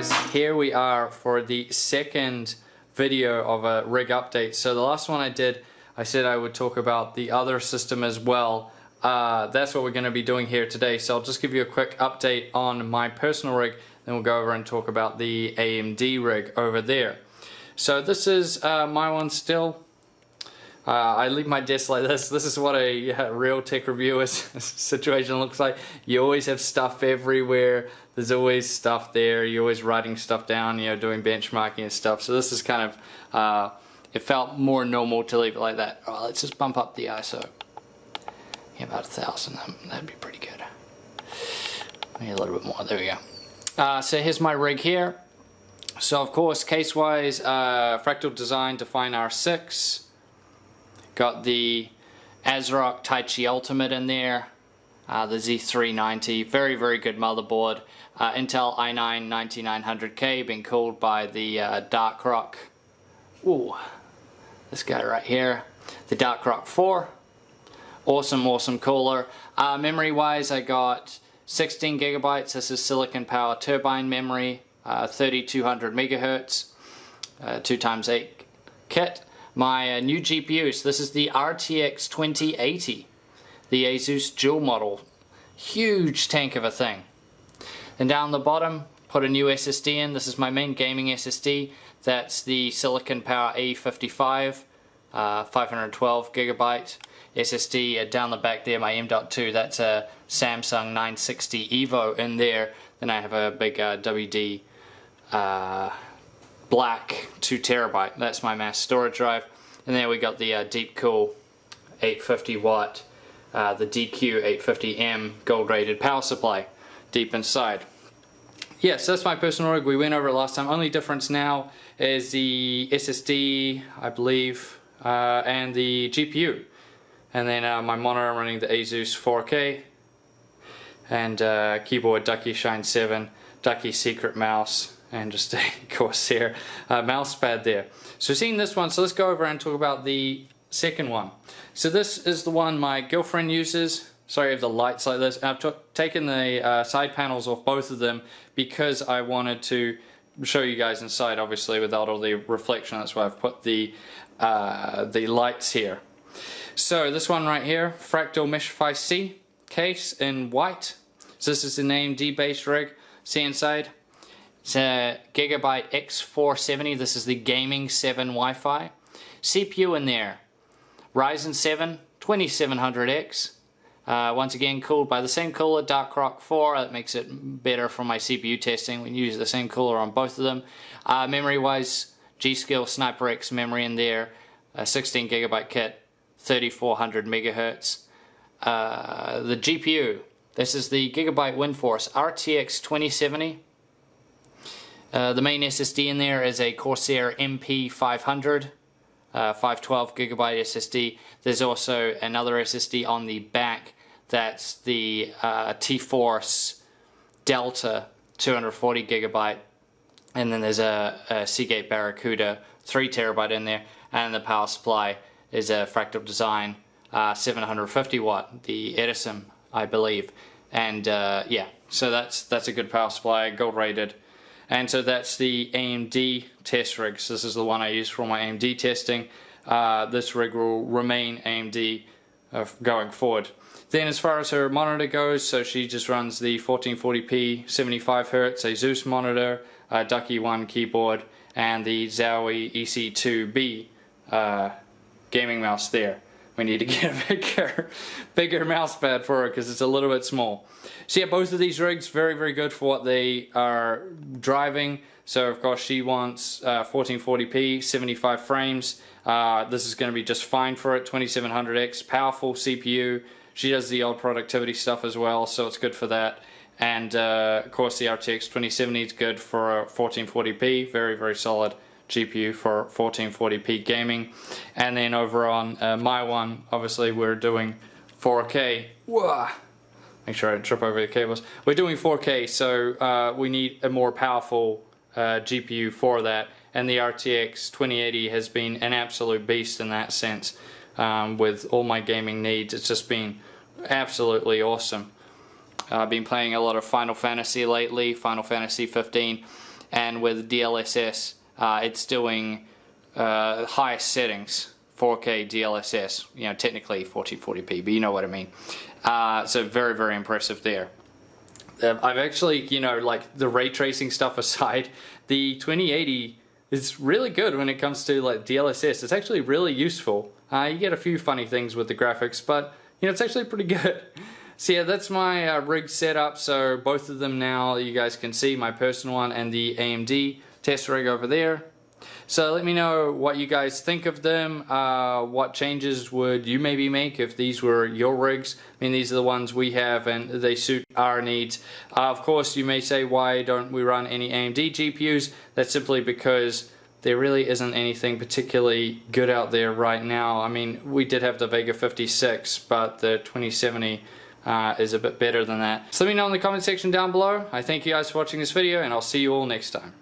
guys, here we are for the second video of a rig update. So the last one I did, I said I would talk about the other system as well. That's what we're going to be doing here today. So I'll just give you a quick update on my personal rig, then we'll go over and talk about the AMD rig over there. So this is my one still. I leave my desk like this. This is what a real tech reviewer's situation looks like. You always have stuff everywhere. There's always stuff there. You're always writing stuff down, you know, doing benchmarking and stuff. So this is kind of, it felt more normal to leave it like that. Oh, let's just bump up the ISO. Yeah, about 1,000. That'd be pretty good. Maybe a little bit more. There we go. So here's my rig here. So of course, case-wise, Fractal Design Define R6. Got the ASRock Taichi Ultimate in there, the Z390, very good motherboard, Intel i9-9900K, being cooled by the Darkrock, ooh, this guy right here, the Darkrock 4, awesome cooler. Memory wise, I got 16 gigabytes, this is Silicon Power Turbine memory, 3200 megahertz, 2x8 kit. My new GPUs, this is the RTX 2080, the Asus dual model, huge tank of a thing. And down the bottom, put a new SSD in. This is my main gaming SSD, that's the Silicon Power A55, 512 gigabyte SSD. Down the back there, my M.2, that's a Samsung 960 EVO in there. Then I have a big WD black 2 terabyte, that's my mass storage drive. And then we got the Deepcool 850 watt, the DQ 850M gold rated power supply deep inside. Yes, that's my personal rig. We went over it last time. Only difference now is the SSD, I believe, and the GPU. And then my monitor, I'm running the Asus 4K, and keyboard Ducky Shine 7, Ducky Secret Mouse, and just a Corsair mouse pad there. So seeing this one, so let's go over and talk about the second one. So this is the one my girlfriend uses. Sorry, I have the lights like this. I've taken the side panels off both of them because I wanted to show you guys inside, obviously, without all the reflection. That's why I've put the lights here. So this one right here, Fractal Meshify C case in white. So this is an AMD based rig. See inside? It's a Gigabyte X470. This is the Gaming 7 Wi-Fi. CPU in there, Ryzen 7 2700X. Once again cooled by the same cooler, Darkrock 4. That makes it better for my CPU testing. We use the same cooler on both of them. Memory wise, G-Skill Sniper X memory in there, a 16 gigabyte kit, 3400 megahertz. The GPU, this is the Gigabyte Windforce RTX 2070. The main SSD in there is a Corsair MP500, 512 gigabyte SSD. There's also another SSD on the back, that's the T-Force Delta 240 gigabyte, and then there's a Seagate Barracuda 3 terabyte in there, and the power supply is a Fractal Design 750 watt, the Edison, I believe. And yeah, so that's a good power supply, gold rated. And so that's the AMD test rig. So this is the one I use for my AMD testing. This rig will remain AMD going forward. Then as far as her monitor goes, so she just runs the 1440p 75Hz Asus monitor, Ducky 1 keyboard, and the Zowie EC2B gaming mouse there. We need to get a bigger mouse pad for her because it's a little bit small. So yeah, both of these rigs very good for what they are driving. So of course she wants 1440p 75 frames. This is going to be just fine for it. 2700X powerful CPU. She does the old productivity stuff as well, so it's good for that. And of course the RTX 2070 is good for 1440p, very solid GPU for 1440p gaming. And then over on my one, obviously we're doing 4K. Whoa. Make sure I don't trip over the cables. We're doing 4K, so we need a more powerful GPU for that. And the RTX 2080 has been an absolute beast in that sense. With all my gaming needs, it's just been absolutely awesome. I've been playing a lot of Final Fantasy lately, Final Fantasy 15, and with DLSS it's doing highest settings, 4K DLSS, you know, technically 1440p, but you know what I mean. So very, very impressive there. I've actually, you know, like the ray tracing stuff aside, the 2080 is really good when it comes to like DLSS. It's actually really useful. You get a few funny things with the graphics, but you know, it's actually pretty good. So yeah, that's my rig setup. So both of them now, you guys can see my personal one and the AMD test rig over there. So let me know what you guys think of them. What changes would you maybe make if these were your rigs? I mean, these are the ones we have and they suit our needs. Of course, you may say, why don't we run any AMD GPUs? That's simply because there really isn't anything particularly good out there right now. I mean, we did have the Vega 56, but the 2070 is a bit better than that. So let me know in the comment section down below. I thank you guys for watching this video, and I'll see you all next time.